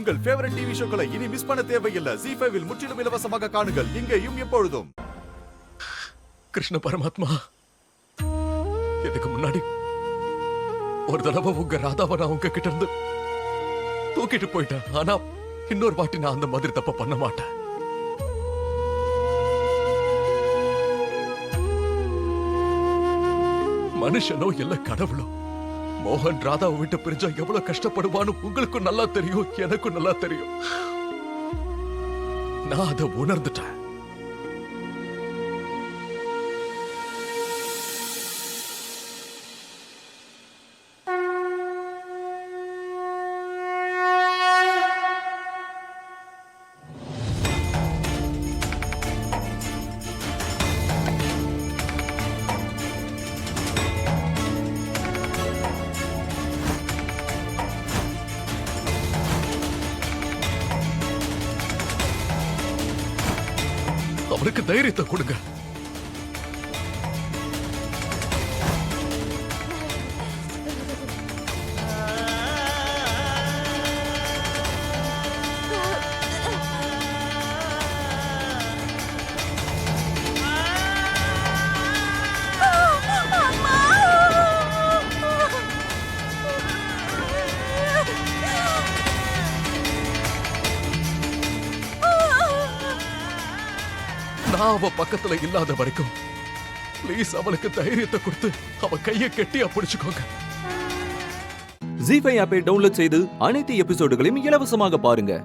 உங்கள் favourite TV ஷோக்களை இனி miss பண்ண தேவையில்லை. ZEE5 இல் முற்றிலும் இலவசமாக காணுங்கள். இங்கேயும் எப்பொழுதும். கிருஷ்ண பரமாத்மா, இதுக்கு முன்னாடி ஒரு தடவை உங்க ராதாவை நான் உங்க கிட்ட இருந்து தூக்கிட்டு போயிட்டேன். ஆனா இன்னொரு வாட்டி நான் அந்த மாதிரி தப்ப பண்ண மாட்டேன். மனுஷனோ இல்ல கடவுளோ, மோகன் ராதாவை விட்டு பிரிஞ்சா எவ்வளவு கஷ்டப்படுவான்னு உங்களுக்கும் நல்லா தெரியும், எனக்கும் நல்லா தெரியும். நான் அதை உணர்ந்துட்டேன். அவருக்கு தைரியத்தை கொடுங்க. நான் அவ பக்கத்துல இல்லாத வரைக்கும் ப்ளீஸ் அவளுக்கு தைரியத்தை கொடுத்து அவ கையை கெட்டியா பிடிச்சுக்கோங்க. ZEE5 ஆப்பை டவுன்லோட் செய்து அனைத்து எபிசோடுகளையும் இலவசமாக பாருங்க.